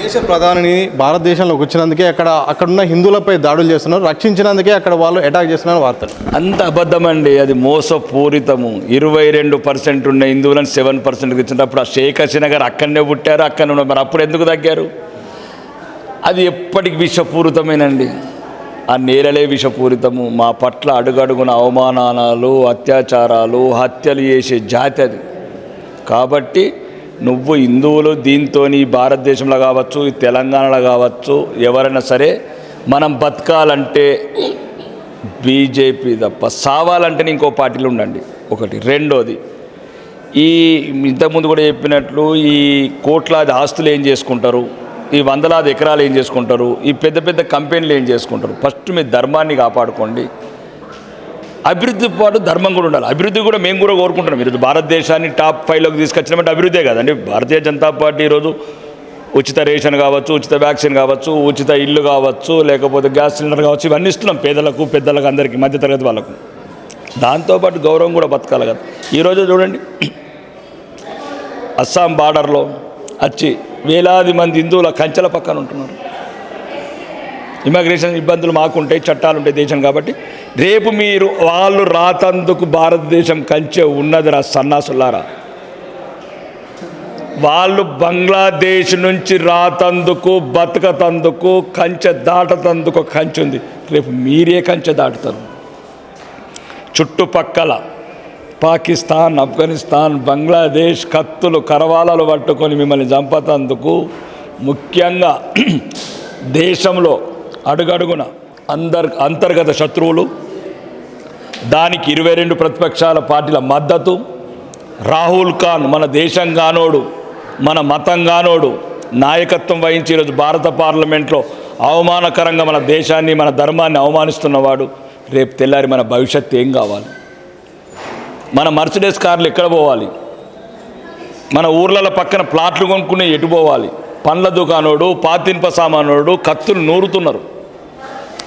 దేశ ప్రధానిని భారతదేశంలోకి వచ్చినందుకే అక్కడున్న హిందువులపై దాడులు చేస్తున్నారు, రక్షించినందుకే అక్కడ వాళ్ళు అటాక్ చేస్తున్నారు వార్తలు. అంత అబద్ధమండి, అది మోసపూరితము. 22% ఉన్న హిందువులను 7% ఇచ్చినప్పుడు ఆ షేక్ హసీనా గారు అక్కడనే పుట్టారు, అక్కడనే ఉన్నారు, మరి అప్పుడు ఎందుకు తగ్గారు? అది ఎప్పటికి విషపూరితమేనండి. ఆ నేరలే విషపూరితము. మా పట్ల అడుగడుగున అవమానాలు, అత్యాచారాలు, హత్యలు చేసే జాతి అది. కాబట్టి నువ్వు హిందువులు దీంతో భారతదేశంలో కావచ్చు, తెలంగాణలో కావచ్చు, ఎవరైనా సరే మనం బతకాలంటే బీజేపీ తప్ప, సావాలంటే ఇంకో పార్టీలు ఉండండి. ఒకటి. రెండోది, ఈ ఇంతకుముందు కూడా చెప్పినట్లు ఈ కోట్లాది ఆస్తులు ఏం చేసుకుంటారు, ఈ వందలాది ఎకరాలు ఏం చేసుకుంటారు, ఈ పెద్ద పెద్ద కంపెనీలు ఏం చేసుకుంటారు. ఫస్ట్ మీ ధర్మాన్ని కాపాడుకోండి. అభివృద్ధి పాటు ధర్మం కూడా ఉండాలి. అభివృద్ధి కూడా మేము కూడా కోరుకుంటున్నాం. ఈరోజు భారతదేశాన్ని టాప్ 5లోకి తీసుకొచ్చినామంటే అభివృద్ధే కదండి. భారతీయ జనతా పార్టీ ఈరోజు ఉచిత రేషన్ కావచ్చు, ఉచిత వ్యాక్సిన్ కావచ్చు, ఉచిత ఇల్లు కావచ్చు, లేకపోతే గ్యాస్ సిలిండర్ కావచ్చు, ఇవన్నీ ఇస్తున్నాం పేదలకు, పెద్దలకు, అందరికీ, మధ్యతరగతి వాళ్ళకు. దాంతోపాటు గౌరవం కూడా బతకాలి కదా. ఈరోజు చూడండి, అస్సాం బార్డర్లో వచ్చి వేలాది మంది హిందువుల కంచెల పక్కన ఉంటున్నారు. ఇమిగ్రేషన్ ఇబ్బందులు మాకుంటాయి, చట్టాలు ఉంటాయి దేశం. కాబట్టి రేపు మీరు వాళ్ళు రాతందుకు భారతదేశం కంచె ఉన్నదిరా సన్నాసులారా. వాళ్ళు బంగ్లాదేశ్ నుంచి రాతందుకు, బతకతందుకు, కంచె దాటతందుకు ఒక కంచె ఉంది. రేపు మీరే కంచె దాటుతారు. చుట్టుపక్కల పాకిస్తాన్, ఆఫ్ఘనిస్తాన్, బంగ్లాదేశ్ కత్తులు, కరవాలలు పట్టుకొని మిమ్మల్ని చంపతందుకు, ముఖ్యంగా దేశంలో అడుగడుగున అంతర్గత శత్రువులు, దానికి 22 ప్రతిపక్షాల పార్టీల మద్దతు, రాహుల్ ఖాన్ మన దేశం గానోడు, మన మతం గానోడు నాయకత్వం వహించి ఈరోజు భారత పార్లమెంట్లో అవమానకరంగా మన దేశాన్ని, మన ధర్మాన్ని అవమానిస్తున్నవాడు. రేపు తెల్లారి మన భవిష్యత్తు ఏం కావాలి? మన మర్సిడెస్ కార్లు ఎక్కడ పోవాలి? మన ఊర్ల పక్కన ప్లాట్లు కొనుక్కుని ఎటు పోవాలి? పండ్ల దుకాణోడు, పాతిన్ప సామానోడు కత్తులు నూరుతున్నారు.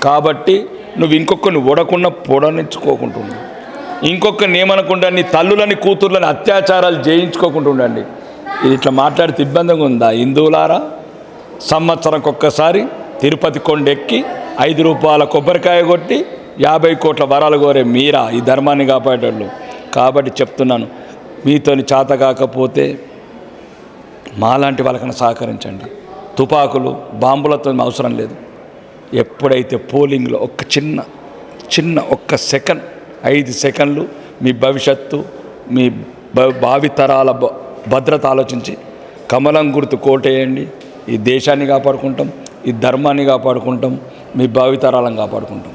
కాబట్టి నువ్వు ఇంకొకరిని ఓడకుండా పొడనించుకోకుంటుండు, ఇంకొకరిని ఏమనకుండా నీ తల్లులని, కూతుర్లని అత్యాచారాలు చేయించుకోకుండా ఉండండి. ఇది ఇట్లా మాట్లాడితే ఇబ్బందిగా ఉందా? హిందువులారా, సంవత్సరంకి ఒక్కసారి తిరుపతి కొండెక్కి 5 రూపాయల కొబ్బరికాయ కొట్టి 50 కోట్ల వరాలు కోరే మీరా ఈ ధర్మాన్ని కాపాడేటోళ్ళు? కాబట్టి చెప్తున్నాను, మీతోని చేత కాకపోతే మాలాంటి వాళ్ళకన్నా సహకరించండి. తుపాకులు, బాంబులతో అవసరం లేదు. ఎప్పుడైతే పోలింగ్లో ఒక చిన్న ఒక్క సెకండ్, 5 సెకండ్లు మీ భవిష్యత్తు, మీ భావితరాల భద్రత ఆలోచించి కమలం గుర్తు కోటేయండి. ఈ దేశాన్ని కాపాడుకుంటాం, ఈ ధర్మాన్ని కాపాడుకుంటాం, మీ భావితరాలను కాపాడుకుంటాం.